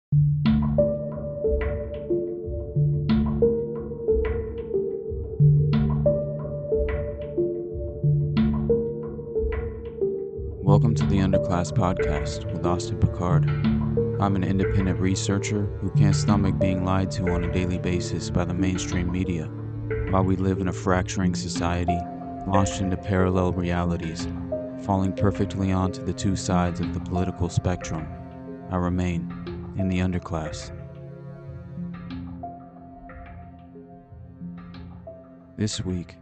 Welcome to the Underclass Podcast with Austin Picard. I'm an independent researcher who can't stomach being lied to on a daily basis by the mainstream media. While we live in a fracturing society, launched into parallel realities, falling perfectly onto the two sides of the political spectrum, I remain in the underclass. This week,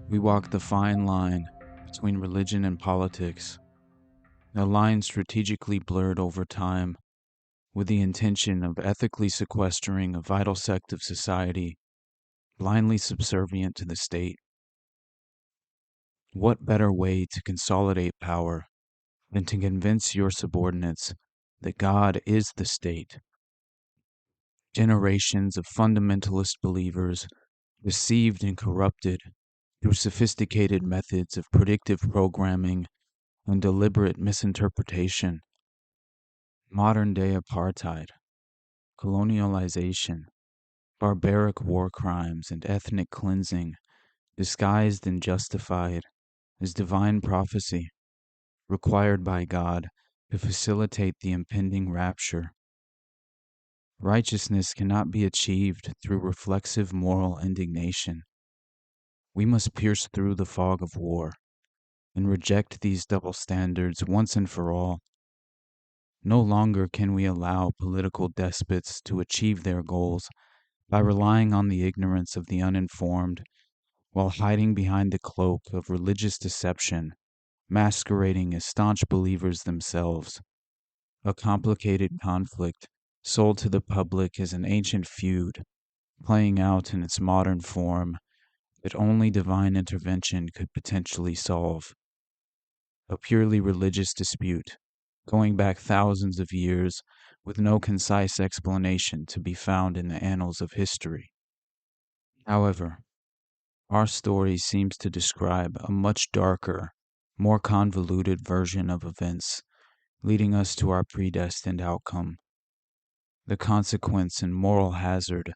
we walk the fine line between religion and politics, a line strategically blurred over time with the intention of ethically sequestering a vital sect of society blindly subservient to the state. What better way to consolidate power than to convince your subordinates that God is the state? Generations of fundamentalist believers, deceived and corrupted through sophisticated methods of predictive programming and deliberate misinterpretation. Modern-day apartheid, colonialization, barbaric war crimes, and ethnic cleansing, disguised and justified as divine prophecy, required by God to facilitate the impending rapture. Righteousness cannot be achieved through reflexive moral indignation. We must pierce through the fog of war and reject these double standards once and for all. No longer can we allow political despots to achieve their goals by relying on the ignorance of the uninformed while hiding behind the cloak of religious deception, masquerading as staunch believers themselves. A complicated conflict sold to the public as an ancient feud, playing out in its modern form that only divine intervention could potentially solve. A purely religious dispute, going back thousands of years with no concise explanation to be found in the annals of history. However, our story seems to describe a much darker, more convoluted version of events, leading us to our predestined outcome. The consequence and moral hazard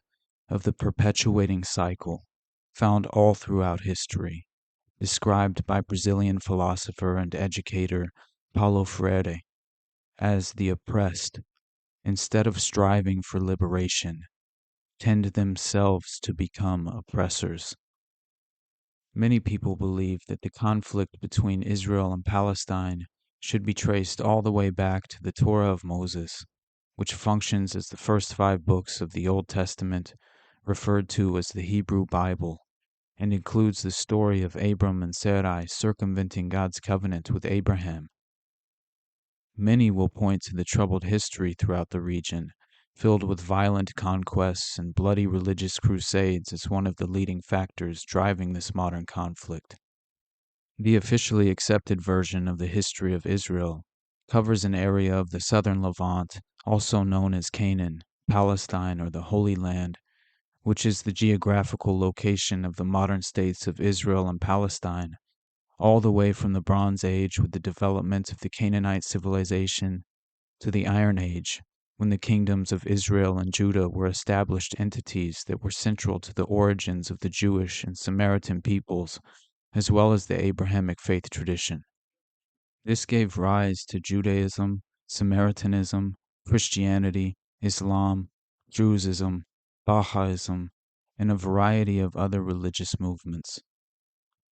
of the perpetuating cycle found all throughout history, described by Brazilian philosopher and educator Paulo Freire as the oppressed, instead of striving for liberation, tend themselves to become oppressors. Many people believe that the conflict between Israel and Palestine should be traced all the way back to the Torah of Moses, which functions as the first 5 books of the Old Testament, referred to as the Hebrew Bible, and includes the story of Abram and Sarai circumventing God's covenant with Abraham. Many will point to the troubled history throughout the region, filled with violent conquests and bloody religious crusades as one of the leading factors driving this modern conflict. The officially accepted version of the history of Israel covers an area of the southern Levant, also known as Canaan, Palestine, or the Holy Land, which is the geographical location of the modern states of Israel and Palestine, all the way from the Bronze Age with the development of the Canaanite civilization to the Iron Age, when the kingdoms of Israel and Judah were established entities that were central to the origins of the Jewish and Samaritan peoples, as well as the Abrahamic faith tradition. This gave rise to Judaism, Samaritanism, Christianity, Islam, Druzeism, Baha'ism, and a variety of other religious movements.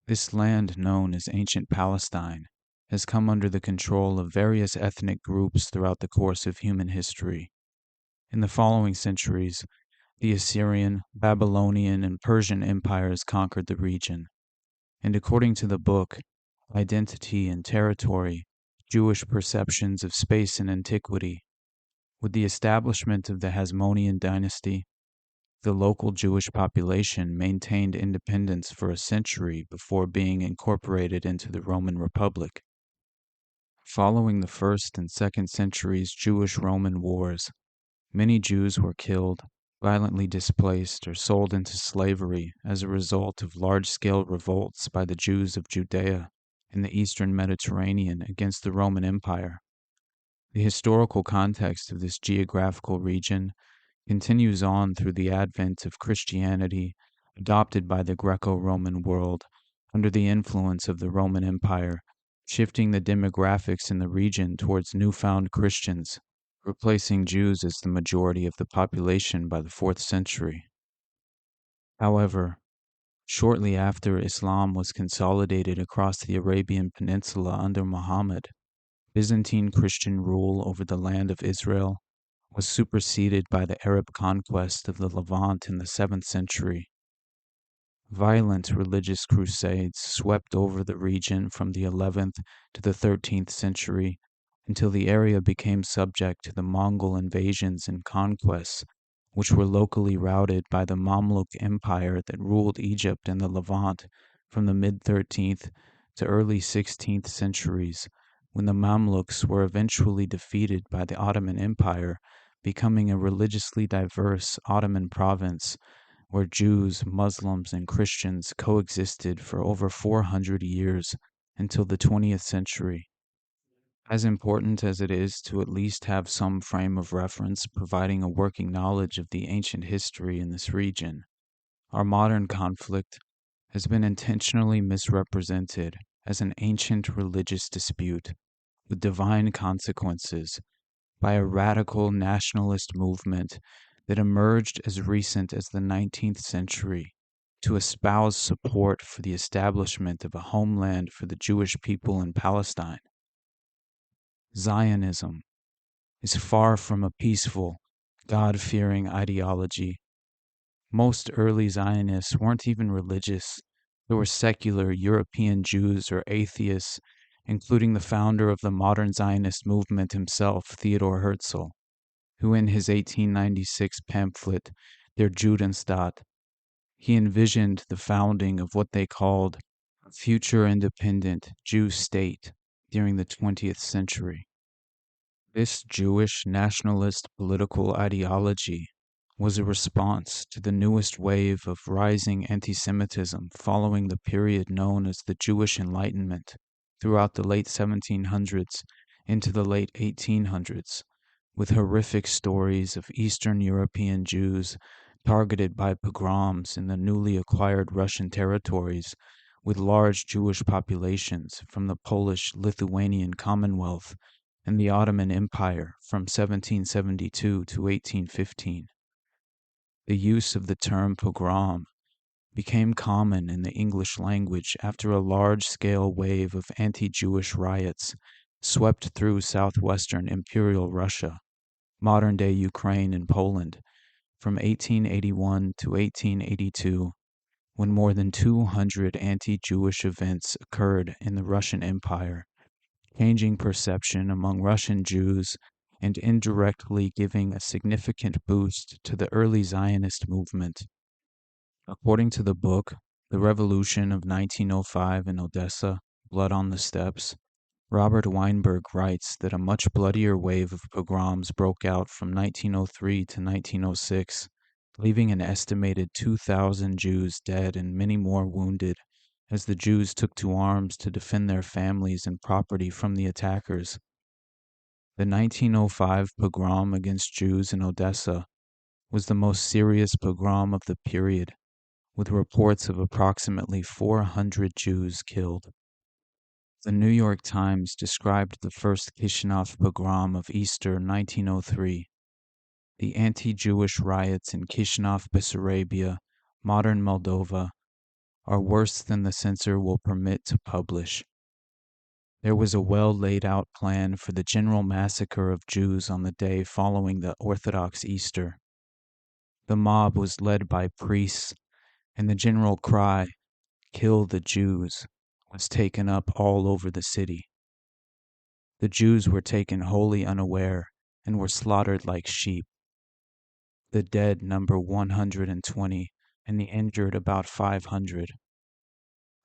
This land, known as ancient Palestine, has come under the control of various ethnic groups throughout the course of human history. In the following centuries, the Assyrian, Babylonian, and Persian empires conquered the region, and according to the book, Identity and Territory, Jewish Perceptions of Space and Antiquity, with the establishment of the Hasmonean dynasty, the local Jewish population maintained independence for a century before being incorporated into the Roman Republic. Following the 1st and 2nd centuries Jewish-Roman wars, many Jews were killed, violently displaced, or sold into slavery as a result of large-scale revolts by the Jews of Judea and the eastern Mediterranean against the Roman Empire. The historical context of this geographical region continues on through the advent of Christianity adopted by the Greco-Roman world under the influence of the Roman Empire, shifting the demographics in the region towards newfound Christians, replacing Jews as the majority of the population by the 4th century. However, shortly after Islam was consolidated across the Arabian Peninsula under Muhammad, Byzantine Christian rule over the land of Israel was superseded by the Arab conquest of the Levant in the 7th century. Violent religious crusades swept over the region from the 11th to the 13th century until the area became subject to the Mongol invasions and conquests, which were locally routed by the Mamluk Empire that ruled Egypt and the Levant from the mid-13th to early 16th centuries, when the Mamluks were eventually defeated by the Ottoman Empire, becoming a religiously diverse Ottoman province where Jews, Muslims, and Christians coexisted for over 400 years until the 20th century. As important as it is to at least have some frame of reference providing a working knowledge of the ancient history in this region, our modern conflict has been intentionally misrepresented as an ancient religious dispute with divine consequences by a radical nationalist movement that emerged as recent as the 19th century to espouse support for the establishment of a homeland for the Jewish people in Palestine. Zionism is far from a peaceful, God-fearing ideology. Most early Zionists weren't even religious. They were secular European Jews or atheists, including the founder of the modern Zionist movement himself, Theodor Herzl, who in his 1896 pamphlet, Der Judenstaat, he envisioned the founding of what they called a future independent Jew state during the 20th century. This Jewish nationalist political ideology was a response to the newest wave of rising anti-Semitism following the period known as the Jewish Enlightenment throughout the late 1700s into the late 1800s, with horrific stories of Eastern European Jews targeted by pogroms in the newly acquired Russian territories, with large Jewish populations from the Polish-Lithuanian Commonwealth and the Ottoman Empire from 1772 to 1815. The use of the term pogrom became common in the English language after a large-scale wave of anti-Jewish riots swept through southwestern Imperial Russia, modern-day Ukraine and Poland, from 1881 to 1882, when more than 200 anti-Jewish events occurred in the Russian Empire, changing perception among Russian Jews and indirectly giving a significant boost to the early Zionist movement. According to the book, The Revolution of 1905 in Odessa, Blood on the Steppes, Robert Weinberg writes that a much bloodier wave of pogroms broke out from 1903 to 1906, leaving an estimated 2,000 Jews dead and many more wounded as the Jews took to arms to defend their families and property from the attackers. The 1905 pogrom against Jews in Odessa was the most serious pogrom of the period, with reports of approximately 400 Jews killed. The New York Times described the first Kishinev pogrom of Easter 1903. The anti-Jewish riots in Kishinev, Bessarabia, modern Moldova, are worse than the censor will permit to publish. There was a well-laid-out plan for the general massacre of Jews on the day following the Orthodox Easter. The mob was led by priests, and the general cry, "Kill the Jews," was taken up all over the city. The Jews were taken wholly unaware and were slaughtered like sheep. The dead number 120 and the injured about 500.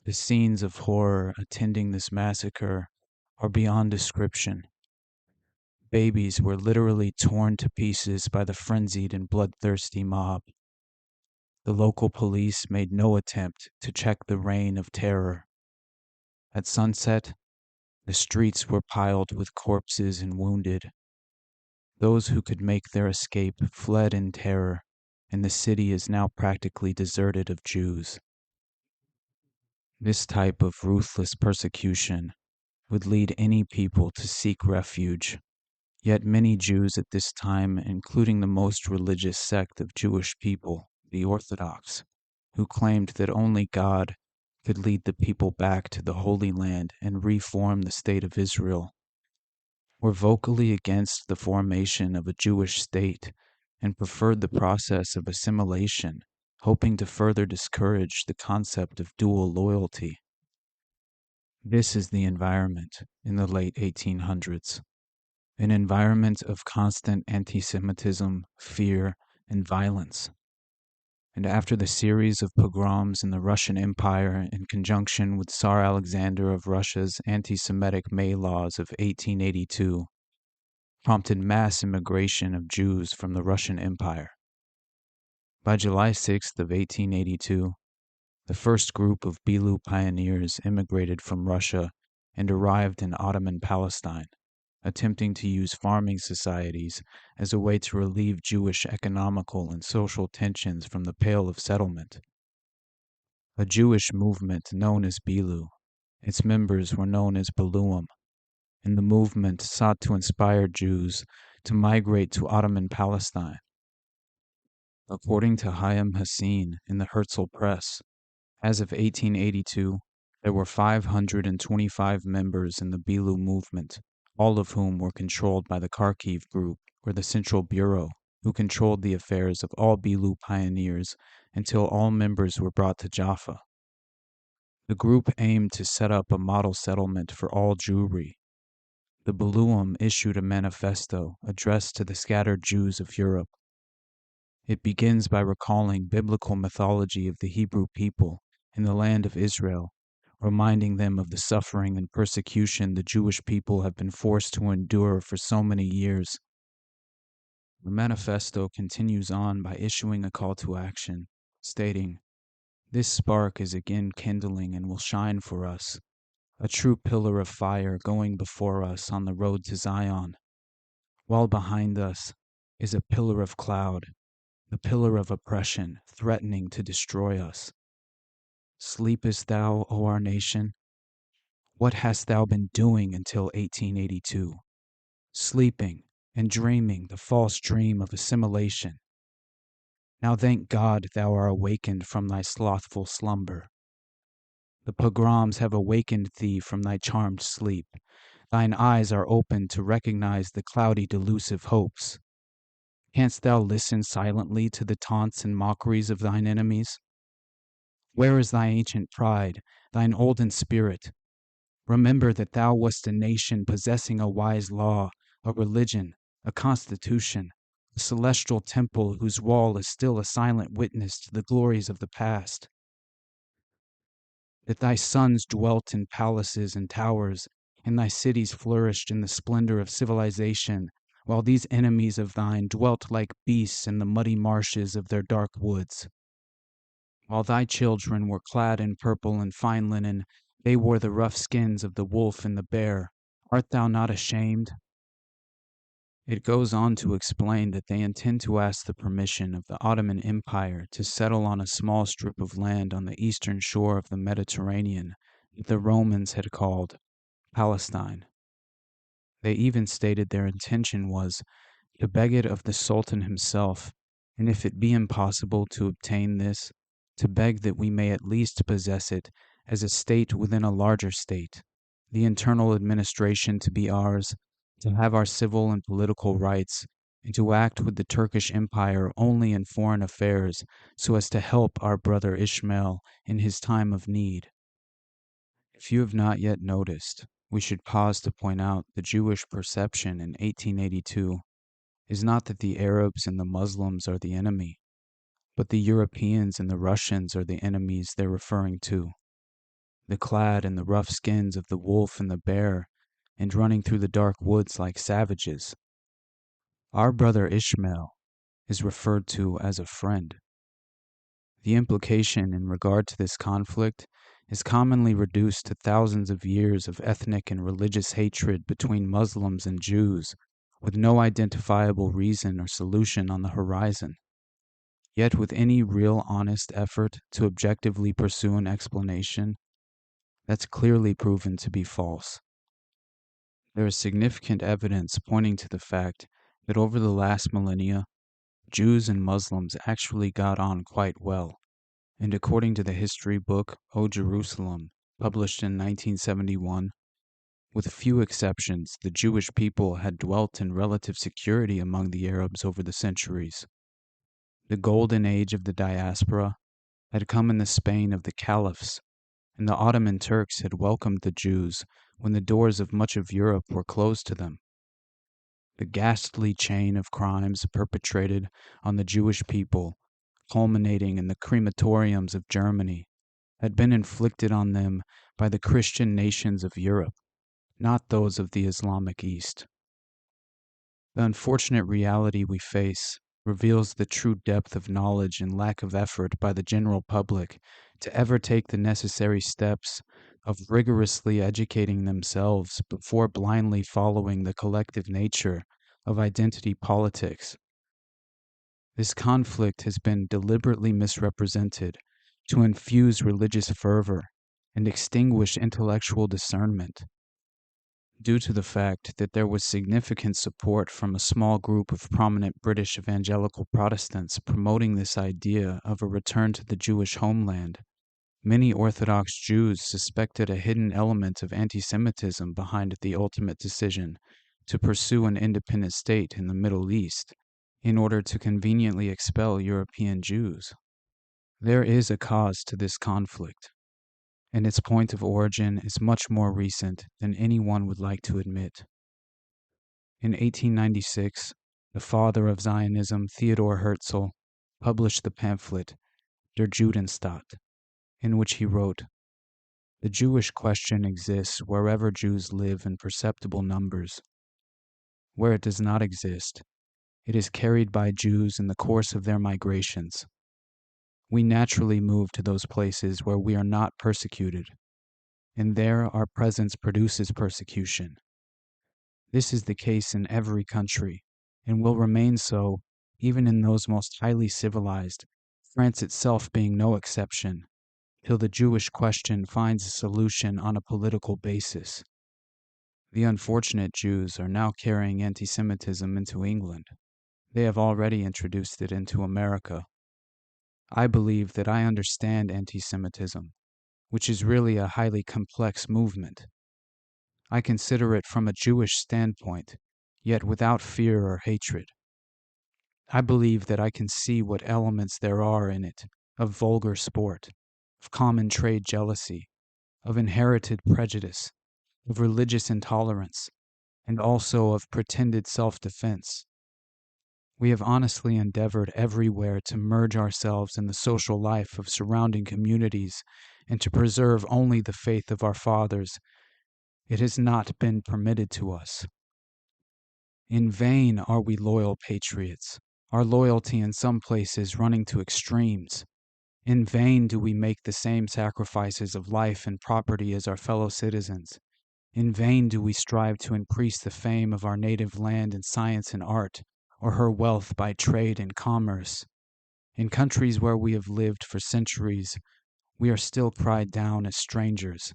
The scenes of horror attending this massacre are beyond description. Babies were literally torn to pieces by the frenzied and bloodthirsty mob. The local police made no attempt to check the reign of terror. At sunset, the streets were piled with corpses and wounded, Those who could make their escape fled in terror, and the city is now practically deserted of Jews. This type of ruthless persecution would lead any people to seek refuge. Yet many Jews at this time, including the most religious sect of Jewish people, the Orthodox, who claimed that only God could lead the people back to the Holy Land and reform the state of Israel, were vocally against the formation of a Jewish state and preferred the process of assimilation, hoping to further discourage the concept of dual loyalty. This is the environment in the late 1800s. An environment of constant anti-Semitism, fear, and violence. And after the series of pogroms in the Russian Empire in conjunction with Tsar Alexander of Russia's anti-Semitic May laws of 1882, prompted mass immigration of Jews from the Russian Empire. By July 6th of 1882, the first group of Belu pioneers immigrated from Russia and arrived in Ottoman Palestine, attempting to use farming societies as a way to relieve Jewish economical and social tensions from the Pale of Settlement. A Jewish movement known as Belu, its members were known as Beluim, and the movement sought to inspire Jews to migrate to Ottoman Palestine. According to Hayam Hassin in the Herzl Press, as of 1882, there were 525 members in the Belu movement, all of whom were controlled by the Kharkiv Group, or the Central Bureau, who controlled the affairs of all Belu pioneers until all members were brought to Jaffa. The group aimed to set up a model settlement for all Jewry. The Beluim issued a manifesto addressed to the scattered Jews of Europe. It begins by recalling biblical mythology of the Hebrew people in the land of Israel, reminding them of the suffering and persecution the Jewish people have been forced to endure for so many years. The manifesto continues on by issuing a call to action, stating, "This spark is again kindling and will shine for us, a true pillar of fire going before us on the road to Zion, while behind us is a pillar of cloud, the pillar of oppression threatening to destroy us. Sleepest thou, O our nation? What hast thou been doing until 1882? Sleeping and dreaming the false dream of assimilation. Now thank God thou art awakened from thy slothful slumber. The pogroms have awakened thee from thy charmed sleep. Thine eyes are opened to recognize the cloudy delusive hopes. Canst thou listen silently to the taunts and mockeries of thine enemies? Where is thy ancient pride, thine olden spirit? Remember that thou wast a nation possessing a wise law, a religion, a constitution, a celestial temple whose wall is still a silent witness to the glories of the past. That thy sons dwelt in palaces and towers, and thy cities flourished in the splendor of civilization, while these enemies of thine dwelt like beasts in the muddy marshes of their dark woods. While thy children were clad in purple and fine linen, they wore the rough skins of the wolf and the bear. Art thou not ashamed?" It goes on to explain that they intend to ask the permission of the Ottoman Empire to settle on a small strip of land on the eastern shore of the Mediterranean that the Romans had called Palestine. They even stated their intention was to beg it of the Sultan himself, and if it be impossible to obtain this, to beg that we may at least possess it as a state within a larger state, the internal administration to be ours, to have our civil and political rights, and to act with the Turkish Empire only in foreign affairs so as to help our brother Ishmael in his time of need. If you have not yet noticed, we should pause to point out the Jewish perception in 1882 is not that the Arabs and the Muslims are the enemy, but the Europeans and the Russians are the enemies they're referring to. The clad in the rough skins of the wolf and the bear, and running through the dark woods like savages. Our brother Ishmael is referred to as a friend. The implication in regard to this conflict is commonly reduced to thousands of years of ethnic and religious hatred between Muslims and Jews, with no identifiable reason or solution on the horizon. Yet, with any real honest effort to objectively pursue an explanation, that's clearly proven to be false. There is significant evidence pointing to the fact that over the last millennia, Jews and Muslims actually got on quite well, and according to the history book O Jerusalem, published in 1971, with few exceptions, the Jewish people had dwelt in relative security among the Arabs over the centuries. The golden age of the diaspora had come in the Spain of the caliphs, and the Ottoman Turks had welcomed the Jews when the doors of much of Europe were closed to them. The ghastly chain of crimes perpetrated on the Jewish people, culminating in the crematoriums of Germany, had been inflicted on them by the Christian nations of Europe, not those of the Islamic East. The unfortunate reality we face reveals the true depth of knowledge and lack of effort by the general public to ever take the necessary steps of rigorously educating themselves before blindly following the collective nature of identity politics. This conflict has been deliberately misrepresented to infuse religious fervor and extinguish intellectual discernment, due to the fact that there was significant support from a small group of prominent British evangelical Protestants promoting this idea of a return to the Jewish homeland. Many Orthodox Jews suspected a hidden element of anti-Semitism behind the ultimate decision to pursue an independent state in the Middle East in order to conveniently expel European Jews. There is a cause to this conflict, and its point of origin is much more recent than anyone would like to admit. In 1896, the father of Zionism, Theodor Herzl, published the pamphlet Der Judenstaat, in which he wrote, "The Jewish question exists wherever Jews live in perceptible numbers. Where it does not exist, it is carried by Jews in the course of their migrations. We naturally move to those places where we are not persecuted, and there our presence produces persecution. This is the case in every country, and will remain so even in those most highly civilized, France itself being no exception, till the Jewish question finds a solution on a political basis. The unfortunate Jews are now carrying anti-Semitism into England. They have already introduced it into America. I believe that I understand anti-Semitism, which is really a highly complex movement. I consider it from a Jewish standpoint, yet without fear or hatred. I believe that I can see what elements there are in it of vulgar sport, of common trade jealousy, of inherited prejudice, of religious intolerance, and also of pretended self-defense. We have honestly endeavored everywhere to merge ourselves in the social life of surrounding communities and to preserve only the faith of our fathers. It has not been permitted to us. In vain are we loyal patriots, our loyalty in some places running to extremes. In vain do we make the same sacrifices of life and property as our fellow citizens. In vain do we strive to increase the fame of our native land in science and art, or her wealth by trade and commerce. In countries where we have lived for centuries, we are still cried down as strangers,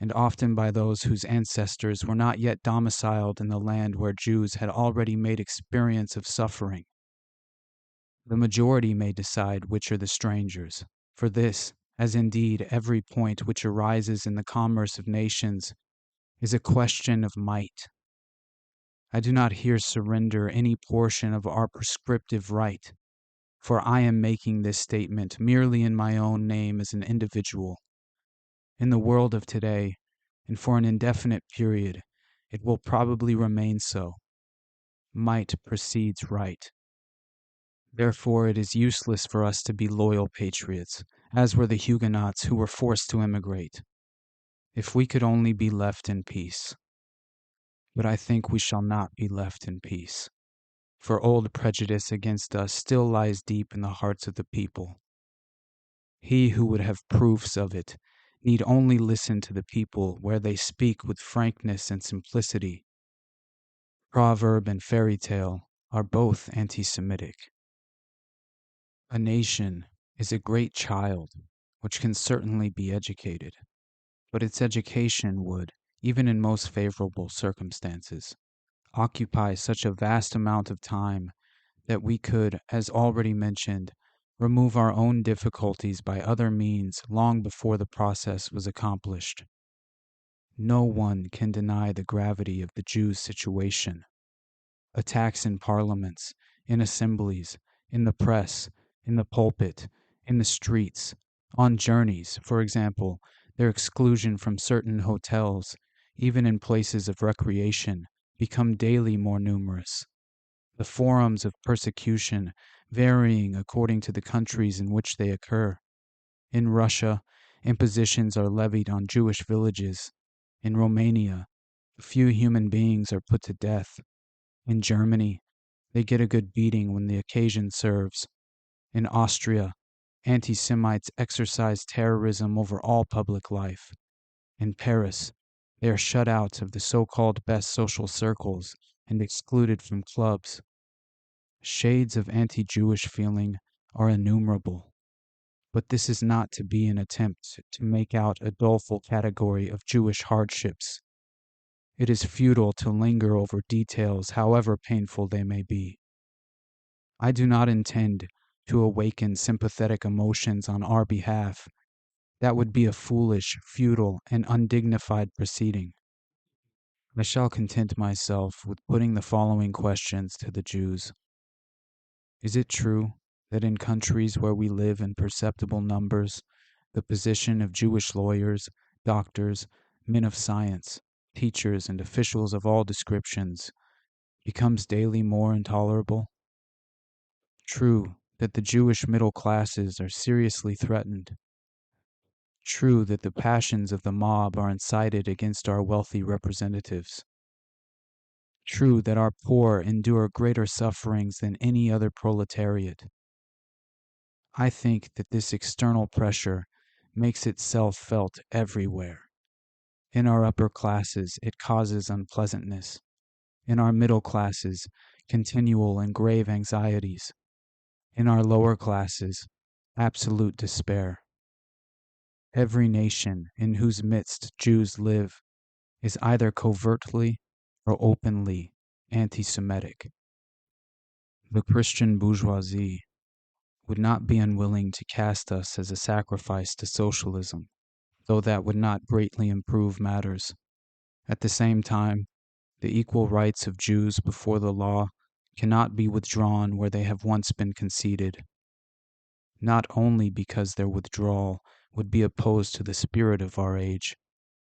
and often by those whose ancestors were not yet domiciled in the land where Jews had already made experience of suffering. The majority may decide which are the strangers, for this, as indeed every point which arises in the commerce of nations, is a question of might. I do not here surrender any portion of our prescriptive right, for I am making this statement merely in my own name as an individual. In the world of today, and for an indefinite period, it will probably remain so. Might precedes right. Therefore, it is useless for us to be loyal patriots, as were the Huguenots who were forced to emigrate. If we could only be left in peace. But I think we shall not be left in peace, for old prejudice against us still lies deep in the hearts of the people. He who would have proofs of it need only listen to the people where they speak with frankness and simplicity. Proverb and fairy tale are both anti-Semitic. A nation is a great child, which can certainly be educated, but its education would, even in most favorable circumstances, occupy such a vast amount of time that we could, as already mentioned, remove our own difficulties by other means long before the process was accomplished. No one can deny the gravity of the Jews' situation. Attacks in parliaments, in assemblies, in the press, in the pulpit, in the streets, on journeys, for example, their exclusion from certain hotels, even in places of recreation, become daily more numerous. The forms of persecution varying according to the countries in which they occur. In Russia, impositions are levied on Jewish villages. In Romania, a few human beings are put to death. In Germany, they get a good beating when the occasion serves. In Austria, anti-Semites exercise terrorism over all public life. In Paris, they are shut out of the so-called best social circles and excluded from clubs. Shades of anti-Jewish feeling are innumerable, but this is not to be an attempt to make out a doleful category of Jewish hardships. It is futile to linger over details, however painful they may be. I do not intend to awaken sympathetic emotions on our behalf. That would be a foolish, futile, and undignified proceeding. I shall content myself with putting the following questions to the Jews. Is it true that in countries where we live in perceptible numbers, the position of Jewish lawyers, doctors, men of science, teachers, and officials of all descriptions becomes daily more intolerable? True that the Jewish middle classes are seriously threatened. True that the passions of the mob are incited against our wealthy representatives. True that our poor endure greater sufferings than any other proletariat. I think that this external pressure makes itself felt everywhere. In our upper classes, it causes unpleasantness. In our middle classes, continual and grave anxieties. In our lower classes, absolute despair. Every nation in whose midst Jews live is either covertly or openly anti-Semitic. The Christian bourgeoisie would not be unwilling to cast us as a sacrifice to socialism, though that would not greatly improve matters. At the same time, the equal rights of Jews before the law cannot be withdrawn where they have once been conceded, not only because their withdrawal would be opposed to the spirit of our age,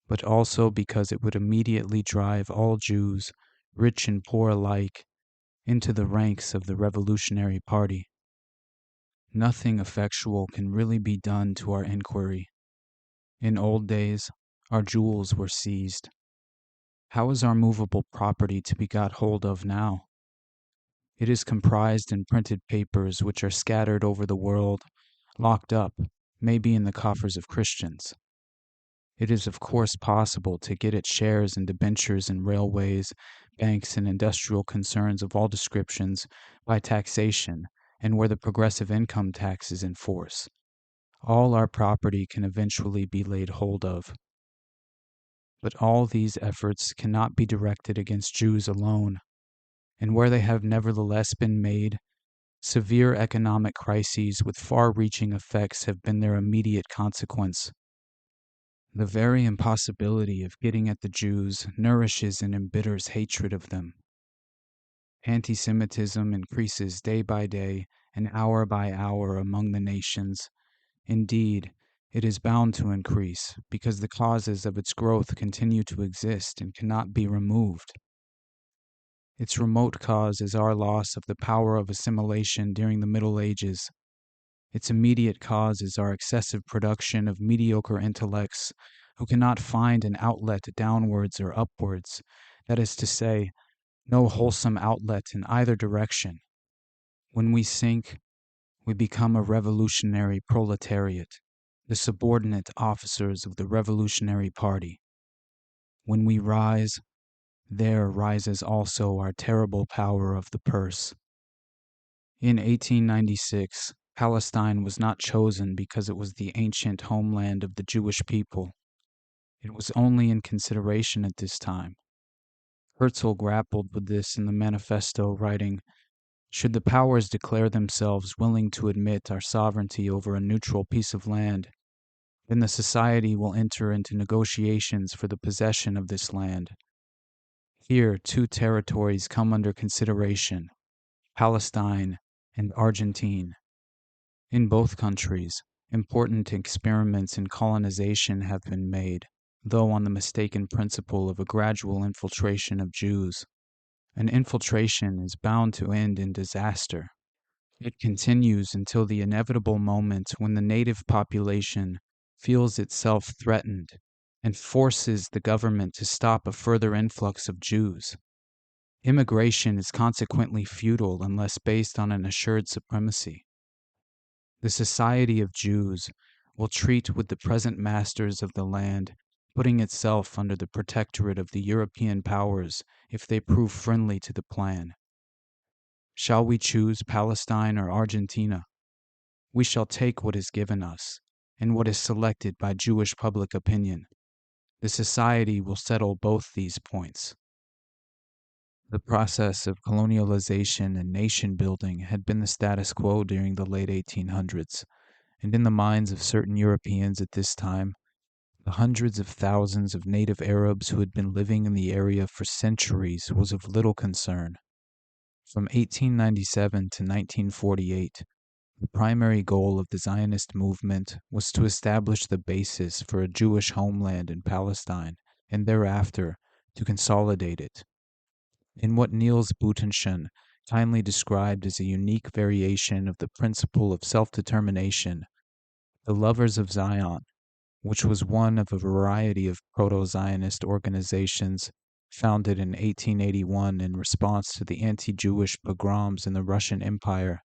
but also because it would immediately drive all Jews, rich and poor alike, into the ranks of the revolutionary party. Nothing effectual can really be done to our inquiry. In old days, our jewels were seized. How is our movable property to be got hold of now? It is comprised in printed papers which are scattered over the world, locked up, maybe in the coffers of Christians. It is of course possible to get at shares and debentures in railways, banks, and industrial concerns of all descriptions by taxation and where the progressive income tax is in force. All our property can eventually be laid hold of. But all these efforts cannot be directed against Jews alone, and where they have nevertheless been made, severe economic crises with far-reaching effects have been their immediate consequence. The very impossibility of getting at the Jews nourishes and embitters hatred of them. Anti-Semitism increases day by day and hour by hour among the nations. Indeed, it is bound to increase because the causes of its growth continue to exist and cannot be removed. Its remote cause is our loss of the power of assimilation during the Middle Ages. Its immediate cause is our excessive production of mediocre intellects who cannot find an outlet downwards or upwards, that is to say, no wholesome outlet in either direction. When we sink, we become a revolutionary proletariat, the subordinate officers of the revolutionary party. When we rise, there rises also our terrible power of the purse. In 1896, Palestine was not chosen because it was the ancient homeland of the Jewish people. It was only in consideration at this time. Herzl grappled with this in the manifesto, writing, "Should the powers declare themselves willing to admit our sovereignty over a neutral piece of land, then the society will enter into negotiations for the possession of this land. Here, two territories come under consideration, Palestine and Argentine. In both countries, important experiments in colonization have been made, though on the mistaken principle of a gradual infiltration of Jews. An infiltration is bound to end in disaster. It continues until the inevitable moment when the native population feels itself threatened and forces the government to stop a further influx of Jews. Immigration is consequently futile unless based on an assured supremacy. The society of Jews will treat with the present masters of the land, putting itself under the protectorate of the European powers if they prove friendly to the plan. Shall we choose Palestine or Argentina? We shall take what is given us, and what is selected by Jewish public opinion. The society will settle both these points." The process of colonialization and nation building had been the status quo during the late 1800s, and in the minds of certain Europeans at this time, the hundreds of thousands of native Arabs who had been living in the area for centuries was of little concern. From 1897 to 1948, the primary goal of the Zionist movement was to establish the basis for a Jewish homeland in Palestine, and thereafter to consolidate it. In what Niels Butenschen kindly described as a unique variation of the principle of self-determination, the Lovers of Zion, which was one of a variety of proto-Zionist organizations founded in 1881 in response to the anti-Jewish pogroms in the Russian Empire,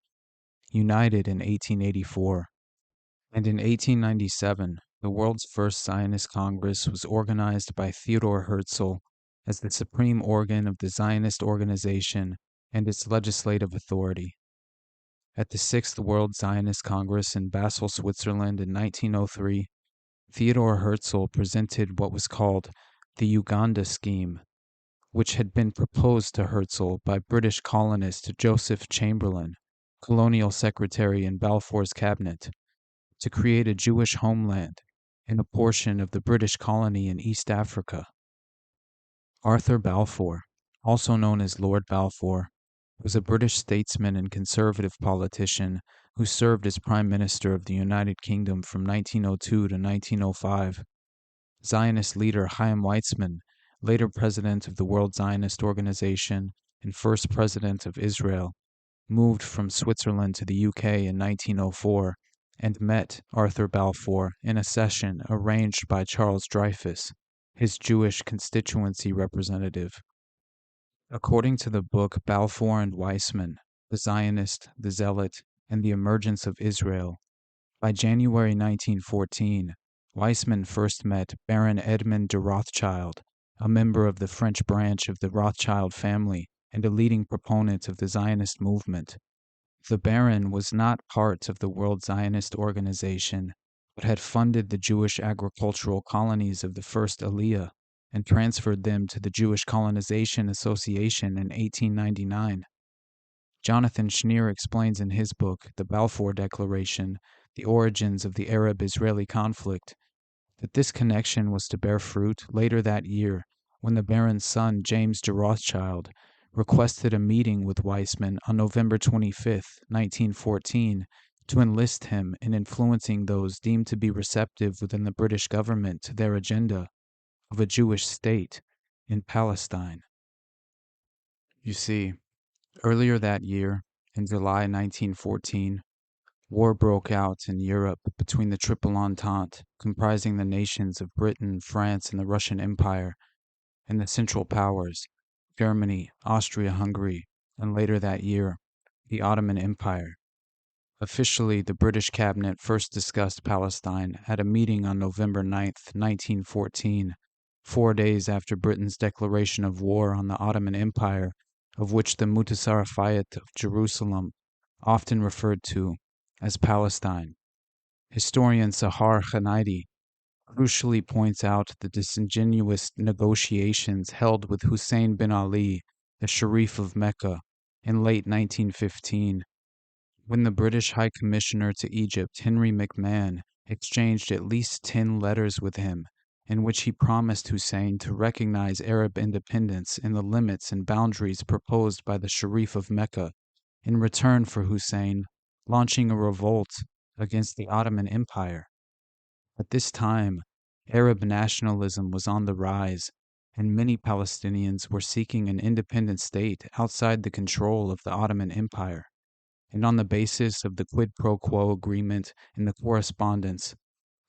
united in 1884. And in 1897, the world's first Zionist Congress was organized by Theodor Herzl as the supreme organ of the Zionist organization and its legislative authority. At the Sixth World Zionist Congress in Basel, Switzerland in 1903, Theodor Herzl presented what was called the Uganda Scheme, which had been proposed to Herzl by British colonist Joseph Chamberlain, colonial secretary in Balfour's cabinet, to create a Jewish homeland in a portion of the British colony in East Africa. Arthur Balfour, also known as Lord Balfour, was a British statesman and conservative politician who served as Prime Minister of the United Kingdom from 1902 to 1905. Zionist leader Chaim Weizmann, later president of the World Zionist Organization and first president of Israel, moved from Switzerland to the UK in 1904 and met Arthur Balfour in a session arranged by Charles Dreyfus, his Jewish constituency representative. According to the book Balfour and Weizmann, The Zionist, the Zealot, and the Emergence of Israel, by January 1914, Weizmann first met Baron Edmund de Rothschild, a member of the French branch of the Rothschild family and a leading proponent of the Zionist movement. The Baron was not part of the World Zionist Organization, but had funded the Jewish agricultural colonies of the First Aliyah and transferred them to the Jewish Colonization Association in 1899. Jonathan Schneer explains in his book, The Balfour Declaration, The Origins of the Arab-Israeli Conflict, that this connection was to bear fruit later that year when the Baron's son, James de Rothschild, requested a meeting with Weizmann on November 25, 1914, to enlist him in influencing those deemed to be receptive within the British government to their agenda of a Jewish state in Palestine. You see, earlier that year, in July 1914, war broke out in Europe between the Triple Entente, comprising the nations of Britain, France, and the Russian Empire, and the Central Powers, Germany, Austria-Hungary, and later that year, the Ottoman Empire. Officially, the British cabinet first discussed Palestine at a meeting on November 9, 1914, 4 days after Britain's declaration of war on the Ottoman Empire, of which the Mutasarrifiyat of Jerusalem, often referred to as Palestine. Historian Sahar Khanidi crucially points out the disingenuous negotiations held with Hussein bin Ali, the Sharif of Mecca, in late 1915, when the British High Commissioner to Egypt, Henry McMahon, exchanged at least 10 letters with him, in which he promised Hussein to recognize Arab independence in the limits and boundaries proposed by the Sharif of Mecca, in return for Hussein launching a revolt against the Ottoman Empire. At this time, Arab nationalism was on the rise, and many Palestinians were seeking an independent state outside the control of the Ottoman Empire. And on the basis of the quid pro quo agreement and the correspondence,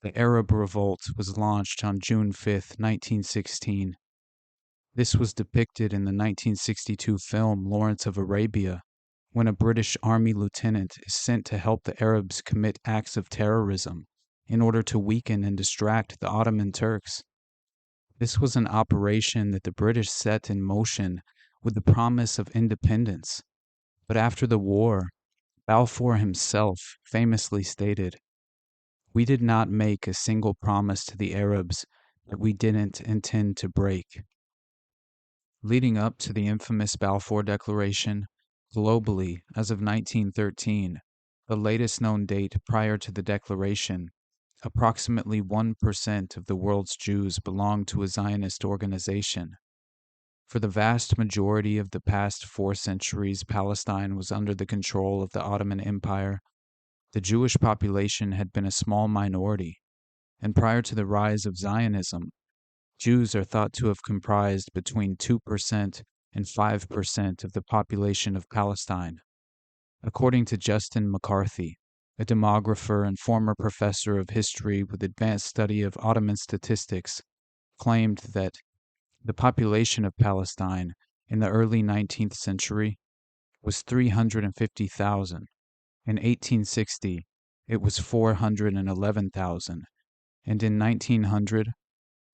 the Arab Revolt was launched on June 5, 1916. This was depicted in the 1962 film Lawrence of Arabia, when a British Army lieutenant is sent to help the Arabs commit acts of terrorism in order to weaken and distract the Ottoman Turks. This was an operation that the British set in motion with the promise of independence. But after the war, Balfour himself famously stated, "We did not make a single promise to the Arabs that we didn't intend to break." Leading up to the infamous Balfour Declaration, globally, as of 1913, the latest known date prior to the declaration, approximately 1% of the world's Jews belonged to a Zionist organization. For the vast majority of the past 4 centuries, Palestine was under the control of the Ottoman Empire. The Jewish population had been a small minority, and prior to the rise of Zionism, Jews are thought to have comprised between 2% and 5% of the population of Palestine. According to Justin McCarthy, a demographer and former professor of history with advanced study of Ottoman statistics, claimed that the population of Palestine in the early 19th century was 350,000. In 1860, it was 411,000, and in 1900,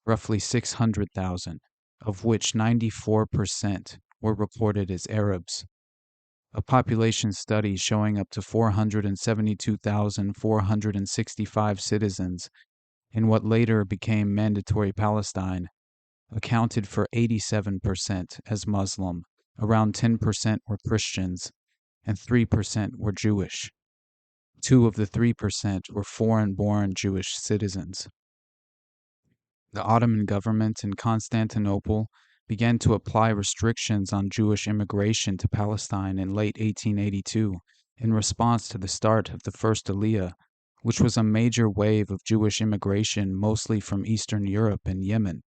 roughly 600,000, of which 94% were reported as Arabs. A population study showing up to 472,465 citizens in what later became mandatory Palestine accounted for 87% as Muslim, around 10% were Christians, and 3% were Jewish. 2 of the 3% were foreign-born Jewish citizens. The Ottoman government in Constantinople began to apply restrictions on Jewish immigration to Palestine in late 1882 in response to the start of the First Aliyah, which was a major wave of Jewish immigration mostly from Eastern Europe and Yemen.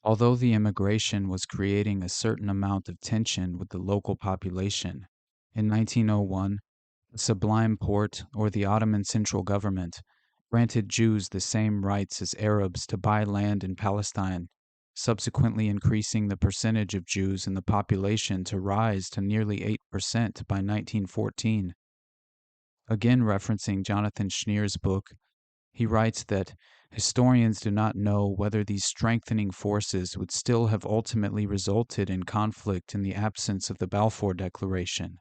Although the immigration was creating a certain amount of tension with the local population, in 1901, the Sublime Porte, or the Ottoman central government, granted Jews the same rights as Arabs to buy land in Palestine, subsequently increasing the percentage of Jews in the population to rise to nearly 8% by 1914. Again referencing Jonathan Schneer's book, he writes that historians do not know whether these strengthening forces would still have ultimately resulted in conflict in the absence of the Balfour Declaration.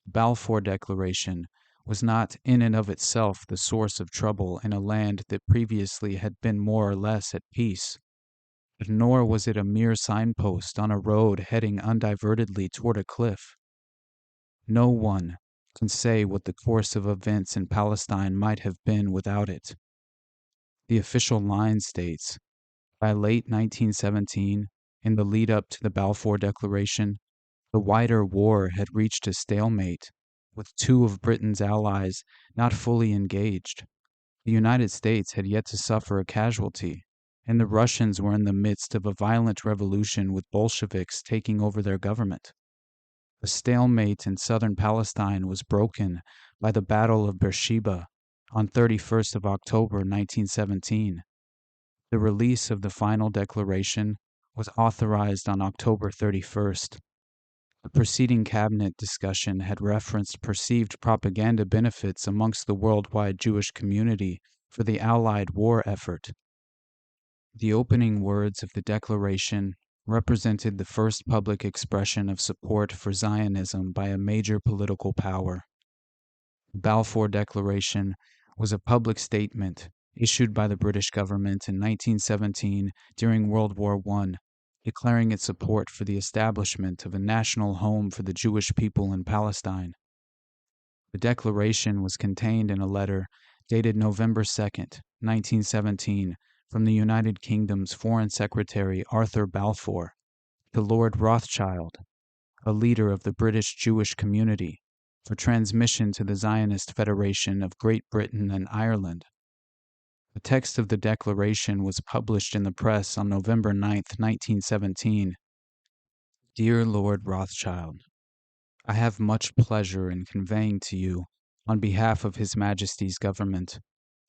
The Balfour Declaration was not in and of itself the source of trouble in a land that previously had been more or less at peace, but nor was it a mere signpost on a road heading undivertedly toward a cliff. No one can say what the course of events in Palestine might have been without it. The official line states, by late 1917, in the lead up to the Balfour Declaration, the wider war had reached a stalemate, with 2 of Britain's allies not fully engaged. The United States had yet to suffer a casualty, and the Russians were in the midst of a violent revolution with Bolsheviks taking over their government. The stalemate in southern Palestine was broken by the Battle of Beersheba on 31st of October 1917. The release of the final declaration was authorized on October 31st. The preceding cabinet discussion had referenced perceived propaganda benefits amongst the worldwide Jewish community for the Allied war effort. The opening words of the Declaration represented the first public expression of support for Zionism by a major political power. The Balfour Declaration was a public statement issued by the British government in 1917 during World War I, declaring its support for the establishment of a national home for the Jewish people in Palestine. The declaration was contained in a letter dated November 2nd, 1917, from the United Kingdom's Foreign Secretary Arthur Balfour to Lord Rothschild, a leader of the British Jewish community, for transmission to the Zionist Federation of Great Britain and Ireland. The text of the declaration was published in the press on November 9th, 1917. Dear Lord Rothschild, I have much pleasure in conveying to you, on behalf of His Majesty's government,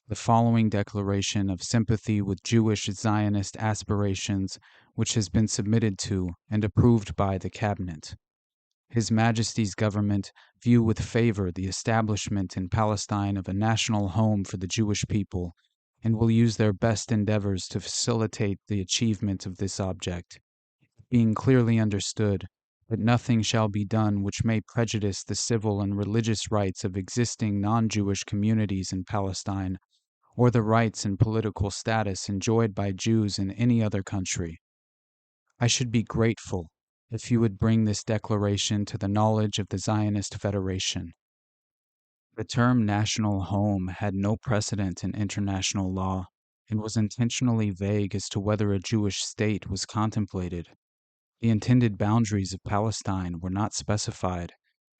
the following declaration of sympathy with Jewish Zionist aspirations, which has been submitted to and approved by the Cabinet. His Majesty's government view with favor the establishment in Palestine of a national home for the Jewish people, and will use their best endeavors to facilitate the achievement of this object, being clearly understood that nothing shall be done which may prejudice the civil and religious rights of existing non-Jewish communities in Palestine, or the rights and political status enjoyed by Jews in any other country. I should be grateful if you would bring this declaration to the knowledge of the Zionist Federation. The term national home had no precedent in international law and was intentionally vague as to whether a Jewish state was contemplated. The intended boundaries of Palestine were not specified,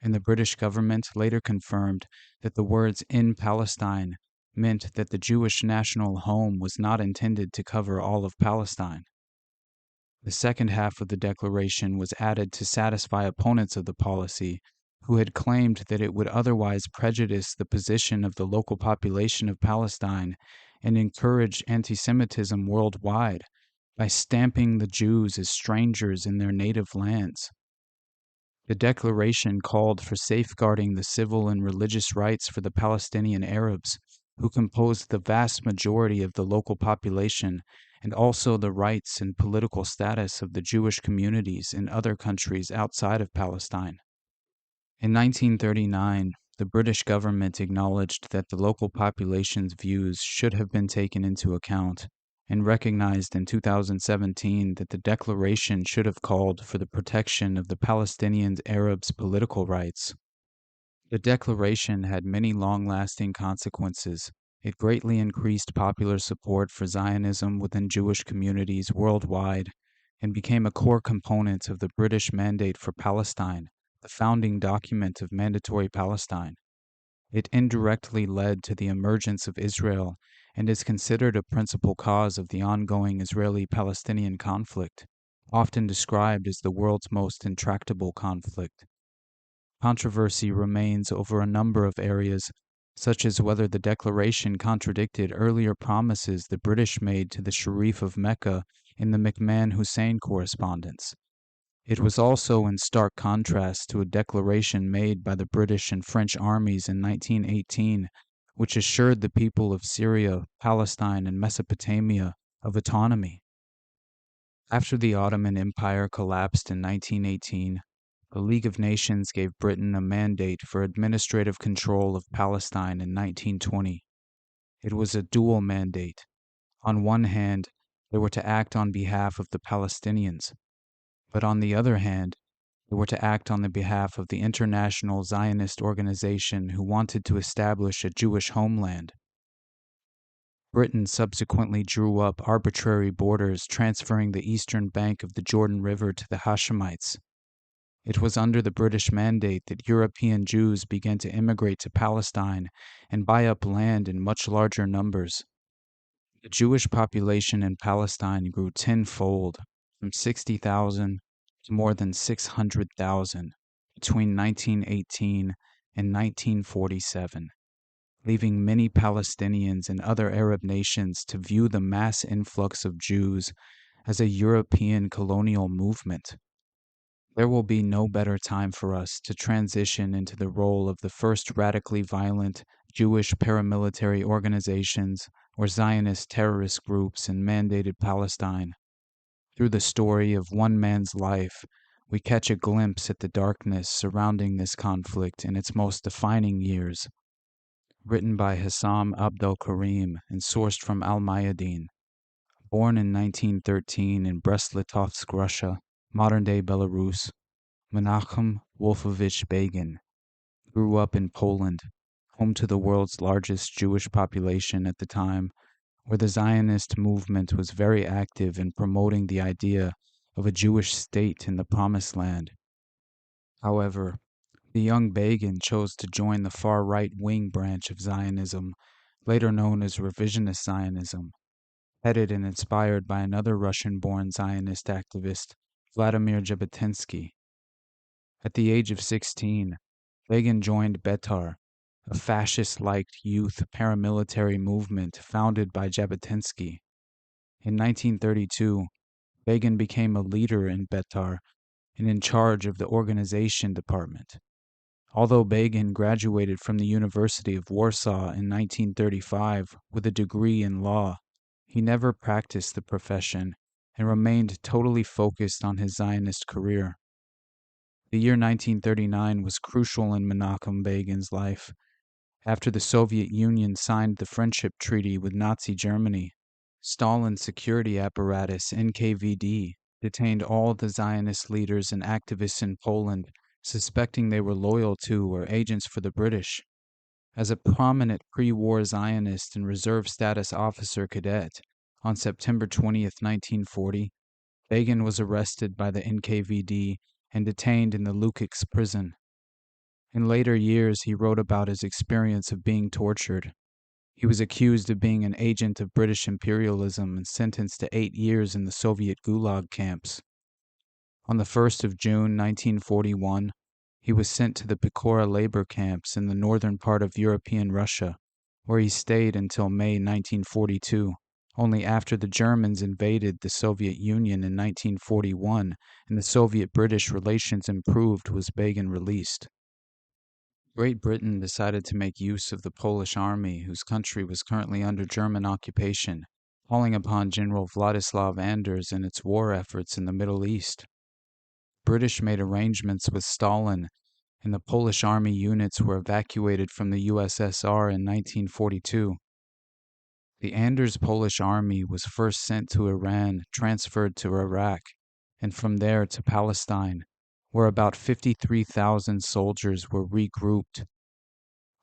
and the British government later confirmed that the words "in Palestine" meant that the Jewish national home was not intended to cover all of Palestine. The second half of the declaration was added to satisfy opponents of the policy, who had claimed that it would otherwise prejudice the position of the local population of Palestine and encourage anti-Semitism worldwide by stamping the Jews as strangers in their native lands. The declaration called for safeguarding the civil and religious rights for the Palestinian Arabs, who composed the vast majority of the local population, and also the rights and political status of the Jewish communities in other countries outside of Palestine. In 1939, the British government acknowledged that the local population's views should have been taken into account, and recognized in 2017 that the declaration should have called for the protection of the Palestinian Arabs' political rights. The declaration had many long-lasting consequences. It greatly increased popular support for Zionism within Jewish communities worldwide and became a core component of the British Mandate for Palestine, the founding document of Mandatory Palestine. It indirectly led to the emergence of Israel and is considered a principal cause of the ongoing Israeli-Palestinian conflict, often described as the world's most intractable conflict. Controversy remains over a number of areas, such as whether the declaration contradicted earlier promises the British made to the Sharif of Mecca in the McMahon-Hussein correspondence. It was also in stark contrast to a declaration made by the British and French armies in 1918, which assured the people of Syria, Palestine, and Mesopotamia of autonomy. After the Ottoman Empire collapsed in 1918, the League of Nations gave Britain a mandate for administrative control of Palestine in 1920. It was a dual mandate. On one hand, they were to act on behalf of the Palestinians, but on the other hand, they were to act on the behalf of the International Zionist Organization who wanted to establish a Jewish homeland. Britain subsequently drew up arbitrary borders transferring the eastern bank of the Jordan River to the Hashemites. It was under the British mandate that European Jews began to immigrate to Palestine and buy up land in much larger numbers. The Jewish population in Palestine grew tenfold, from 60,000 to more than 600,000 between 1918 and 1947, leaving many Palestinians and other Arab nations to view the mass influx of Jews as a European colonial movement. There will be no better time for us to transition into the role of the first radically violent Jewish paramilitary organizations or Zionist terrorist groups in mandated Palestine. Through the story of one man's life, we catch a glimpse at the darkness surrounding this conflict in its most defining years. Written by Hassam Abdel Karim and sourced from Al-Mayadeen. Born in 1913 in Brest-Litovsk, Russia, modern-day Belarus, Menachem Wolfowitz Begin grew up in Poland, home to the world's largest Jewish population at the time, where the Zionist movement was very active in promoting the idea of a Jewish state in the Promised Land. However, the young Begin chose to join the far right-wing branch of Zionism, later known as Revisionist Zionism, headed and inspired by another Russian-born Zionist activist, Vladimir Jabotinsky. At the age of 16, Begin joined Betar, a fascist-like youth paramilitary movement founded by Jabotinsky. In 1932, Begin became a leader in Betar and in charge of the organization department. Although Begin graduated from the University of Warsaw in 1935 with a degree in law, he never practiced the profession and remained totally focused on his Zionist career. The year 1939 was crucial in Menachem Begin's life. After the Soviet Union signed the Friendship Treaty with Nazi Germany, Stalin's security apparatus, NKVD, detained all the Zionist leaders and activists in Poland, suspecting they were loyal to or agents for the British. As a prominent pre-war Zionist and reserve status officer cadet, on September 20th, 1940, Begin was arrested by the NKVD and detained in the Lukix prison. In later years, he wrote about his experience of being tortured. He was accused of being an agent of British imperialism and sentenced to 8 years in the Soviet Gulag camps. On the 1st of June 1941, he was sent to the Pekora labor camps in the northern part of European Russia, where he stayed until May 1942, only after the Germans invaded the Soviet Union in 1941 and the Soviet-British relations improved was Begin released. Great Britain decided to make use of the Polish army, whose country was currently under German occupation, calling upon General Władysław Anders in its war efforts in the Middle East. British made arrangements with Stalin, and the Polish army units were evacuated from the USSR in 1942. The Anders Polish army was first sent to Iran, transferred to Iraq, and from there to Palestine, where about 53,000 soldiers were regrouped.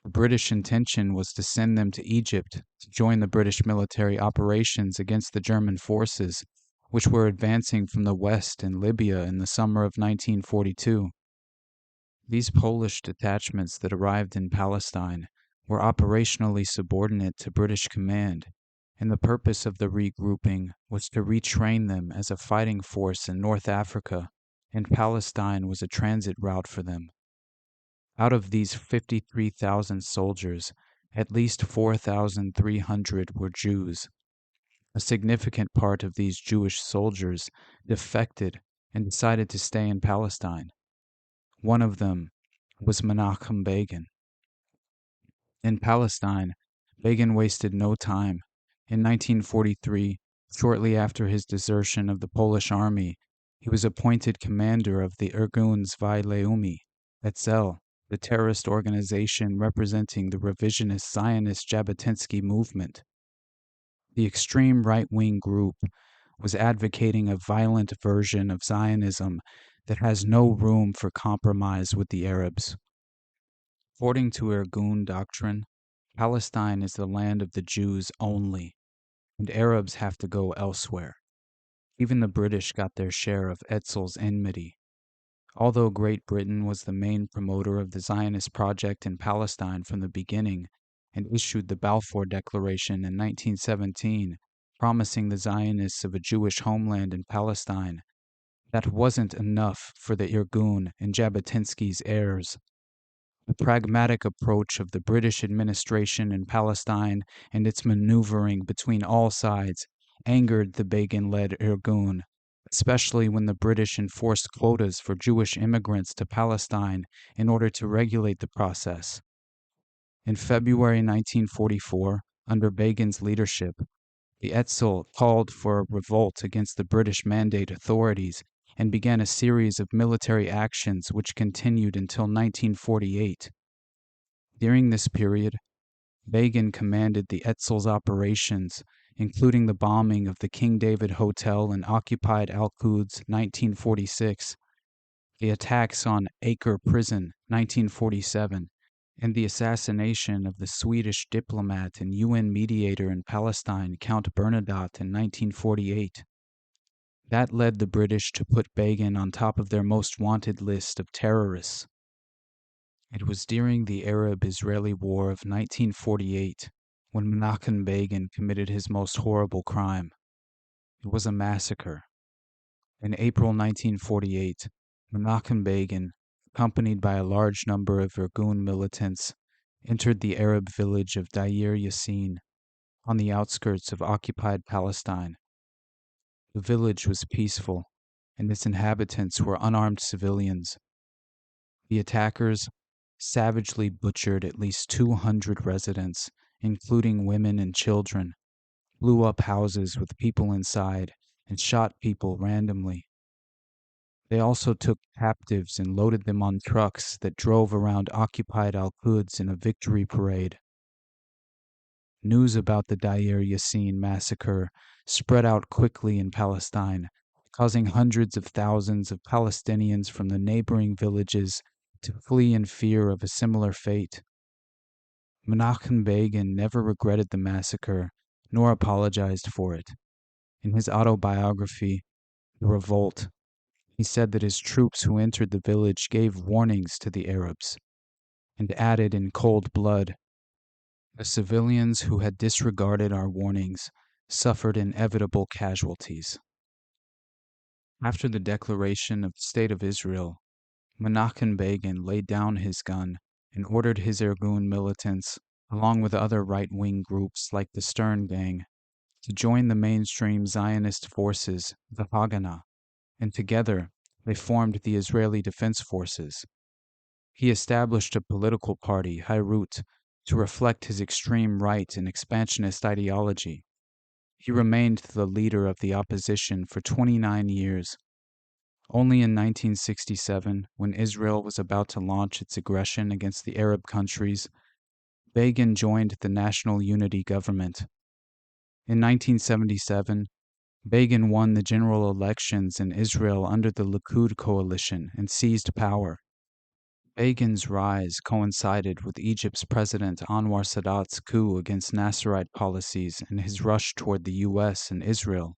The British intention was to send them to Egypt to join the British military operations against the German forces, which were advancing from the west in Libya in the summer of 1942. These Polish detachments that arrived in Palestine were operationally subordinate to British command, and the purpose of the regrouping was to retrain them as a fighting force in North Africa, and Palestine was a transit route for them. Out of these 53,000 soldiers, at least 4,300 were Jews. A significant part of these Jewish soldiers defected and decided to stay in Palestine. One of them was Menachem Begin. In Palestine, Begin wasted no time. In 1943, shortly after his desertion of the Polish army, he was appointed commander of the Irgun Zvi Leumi, Etzel, the terrorist organization representing the revisionist Zionist Jabotinsky movement. The extreme right-wing group was advocating a violent version of Zionism that has no room for compromise with the Arabs. According to Irgun doctrine, Palestine is the land of the Jews only, and Arabs have to go elsewhere. Even the British got their share of Etzel's enmity. Although Great Britain was the main promoter of the Zionist project in Palestine from the beginning and issued the Balfour Declaration in 1917, promising the Zionists of a Jewish homeland in Palestine, that wasn't enough for the Irgun and Jabotinsky's heirs. The pragmatic approach of the British administration in Palestine and its maneuvering between all sides angered the Begin-led Irgun, especially when the British enforced quotas for Jewish immigrants to Palestine in order to regulate the process. In February 1944, Under Begin's leadership, the Etzel called for a revolt against the British Mandate authorities and began a series of military actions which continued until 1948. During this period, Begin commanded the Etzel's operations, including the bombing of the King David Hotel in occupied Al-Quds 1946, the attacks on Acre Prison 1947, and the assassination of the Swedish diplomat and UN mediator in Palestine, Count Bernadotte, in 1948. That led the British to put Begin on top of their most wanted list of terrorists. It was during the Arab-Israeli War of 1948 when Menachem Begin committed his most horrible crime. It was a massacre. In April 1948, Menachem Begin, accompanied by a large number of Irgun militants, entered the Arab village of Deir Yassin on the outskirts of occupied Palestine. The village was peaceful, and its inhabitants were unarmed civilians. The attackers savagely butchered at least 200 residents, including women and children, blew up houses with people inside, and shot people randomly. They also took captives and loaded them on trucks that drove around occupied Al-Quds in a victory parade. News about the Deir Yassin massacre spread out quickly in Palestine, causing hundreds of thousands of Palestinians from the neighboring villages to flee in fear of a similar fate. Menachem Begin never regretted the massacre, nor apologized for it. In his autobiography, The Revolt, he said that his troops who entered the village gave warnings to the Arabs, and added in cold blood, "The civilians who had disregarded our warnings suffered inevitable casualties." After the declaration of the State of Israel, Menachem Begin laid down his gun and ordered his Irgun militants, along with other right-wing groups like the Stern Gang, to join the mainstream Zionist forces, the Haganah, and together they formed the Israeli Defense Forces. He established a political party, Hairut, to reflect his extreme right and expansionist ideology. He remained the leader of the opposition for 29 years. Only in 1967, when Israel was about to launch its aggression against the Arab countries, Begin joined the National Unity Government. In 1977, Begin won the general elections in Israel under the Likud coalition and seized power. Begin's rise coincided with Egypt's President Anwar Sadat's coup against Nasserite policies and his rush toward the U.S. and Israel.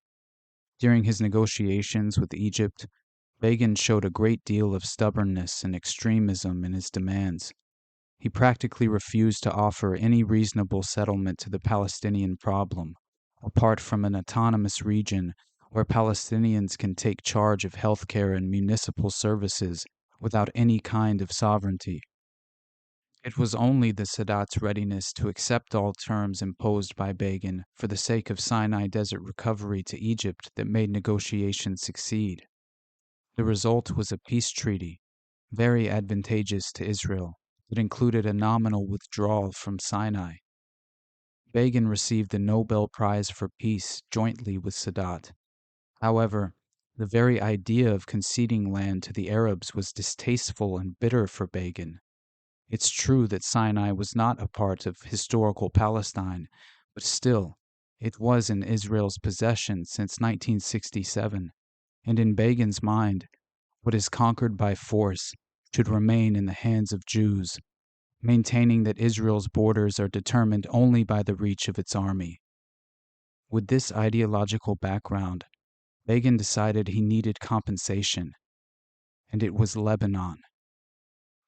During his negotiations with Egypt, Begin showed a great deal of stubbornness and extremism in his demands. He practically refused to offer any reasonable settlement to the Palestinian problem, apart from an autonomous region where Palestinians can take charge of healthcare and municipal services without any kind of sovereignty. It was only the Sadat's readiness to accept all terms imposed by Begin for the sake of Sinai Desert recovery to Egypt that made negotiations succeed. The result was a peace treaty, very advantageous to Israel, that included a nominal withdrawal from Sinai. Begin received the Nobel Prize for Peace jointly with Sadat. However, the very idea of conceding land to the Arabs was distasteful and bitter for Begin. It's true that Sinai was not a part of historical Palestine, but still, it was in Israel's possession since 1967, and in Begin's mind, what is conquered by force should remain in the hands of Jews, maintaining that Israel's borders are determined only by the reach of its army. With this ideological background, Begin decided he needed compensation, and it was Lebanon.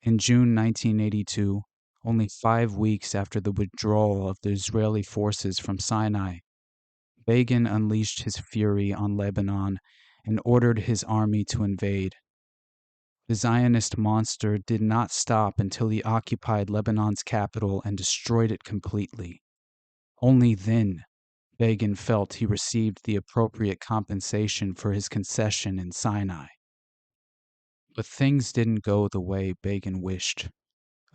In June 1982, only 5 weeks after the withdrawal of the Israeli forces from Sinai, Begin unleashed his fury on Lebanon and ordered his army to invade. The Zionist monster did not stop until he occupied Lebanon's capital and destroyed it completely. Only then, Begin felt he received the appropriate compensation for his concession in Sinai. But things didn't go the way Begin wished.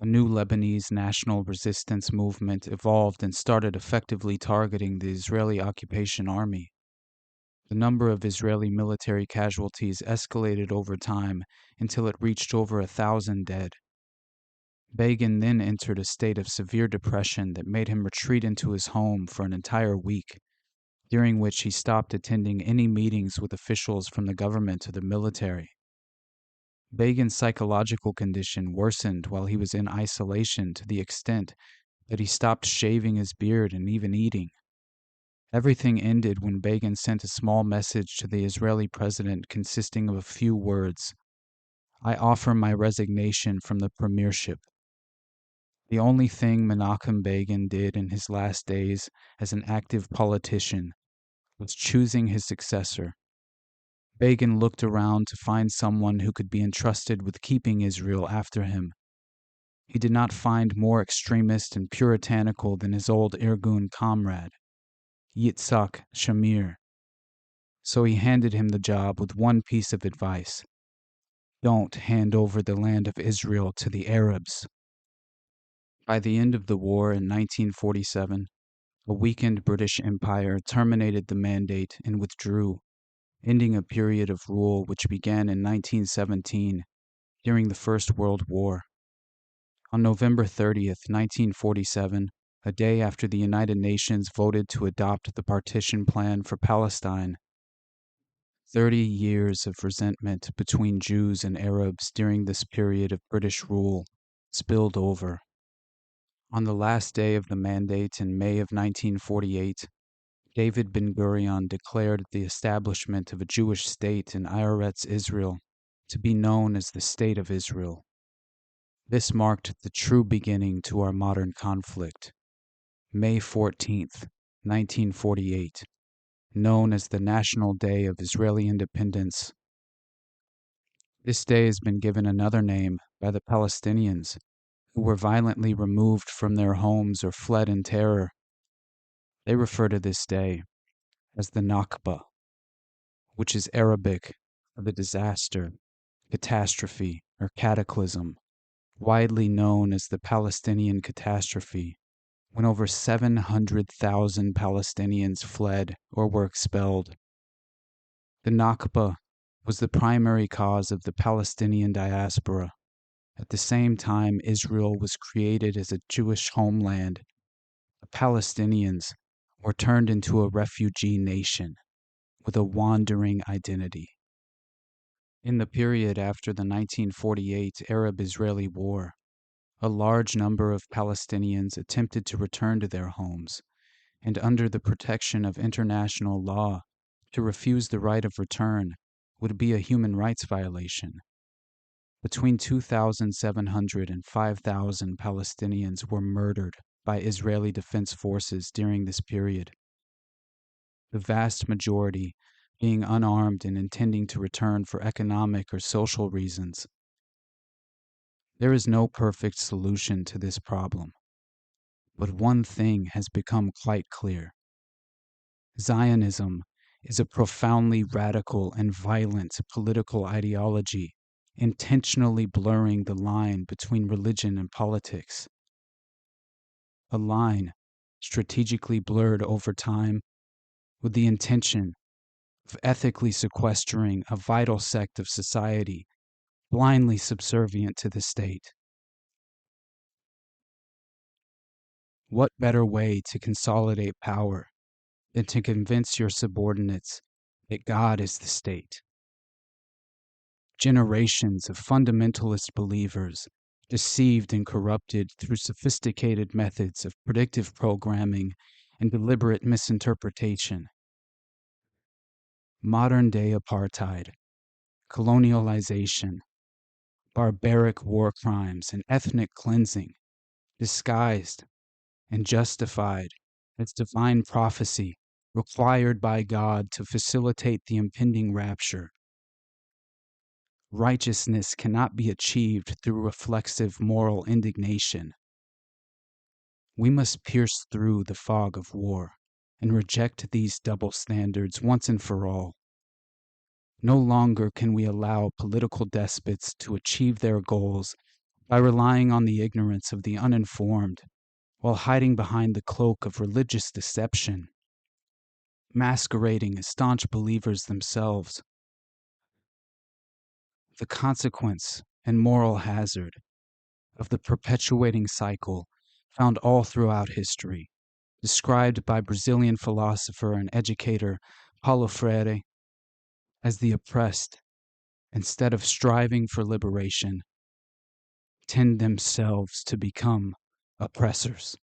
A new Lebanese national resistance movement evolved and started effectively targeting the Israeli occupation army. The number of Israeli military casualties escalated over time until it reached over 1,000 dead. Begin then entered a state of severe depression that made him retreat into his home for an entire week, during which he stopped attending any meetings with officials from the government or the military. Begin's psychological condition worsened while he was in isolation to the extent that he stopped shaving his beard and even eating. Everything ended when Begin sent a small message to the Israeli president consisting of a few words: "I offer my resignation from the premiership." The only thing Menachem Begin did in his last days as an active politician was choosing his successor. Begin looked around to find someone who could be entrusted with keeping Israel after him. He did not find more extremist and puritanical than his old Irgun comrade, Yitzhak Shamir. So he handed him the job with one piece of advice: don't hand over the land of Israel to the Arabs. By the end of the war in 1947, a weakened British Empire terminated the mandate and withdrew, ending a period of rule which began in 1917 during the First World War. On November 30th, 1947, a day after the United Nations voted to adopt the partition plan for Palestine, 30 years of resentment between Jews and Arabs during this period of British rule spilled over. On the last day of the mandate in May of 1948, David Ben-Gurion declared the establishment of a Jewish state in Eretz Israel to be known as the State of Israel. This marked the true beginning to our modern conflict. May 14th, 1948, known as the National Day of Israeli Independence. This day has been given another name by the Palestinians, who were violently removed from their homes or fled in terror. They refer to this day as the Nakba, which is Arabic for the disaster, catastrophe, or cataclysm, widely known as the Palestinian catastrophe, when over 700,000 Palestinians fled or were expelled. The Nakba was the primary cause of the Palestinian diaspora. At the same time Israel was created as a Jewish homeland, the Palestinians were turned into a refugee nation with a wandering identity. In the period after the 1948 Arab-Israeli War, a large number of Palestinians attempted to return to their homes, and under the protection of international law, to refuse the right of return would be a human rights violation. Between 2,700 and 5,000 Palestinians were murdered by Israeli Defense Forces during this period, the vast majority being unarmed and intending to return for economic or social reasons. There is no perfect solution to this problem, but one thing has become quite clear. Zionism is a profoundly radical and violent political ideology, intentionally blurring the line between religion and politics. A line strategically blurred over time with the intention of ethically sequestering a vital sect of society blindly subservient to the state. What better way to consolidate power than to convince your subordinates that God is the state? Generations of fundamentalist believers, deceived and corrupted through sophisticated methods of predictive programming and deliberate misinterpretation. Modern-day apartheid, colonialization, barbaric war crimes, and ethnic cleansing, disguised and justified as divine prophecy required by God to facilitate the impending rapture. Righteousness cannot be achieved through reflexive moral indignation. We must pierce through the fog of war and reject these double standards once and for all. No longer can we allow political despots to achieve their goals by relying on the ignorance of the uninformed while hiding behind the cloak of religious deception, masquerading as staunch believers themselves. The consequence and moral hazard of the perpetuating cycle found all throughout history, described by Brazilian philosopher and educator Paulo Freire as the oppressed, instead of striving for liberation, tend themselves to become oppressors.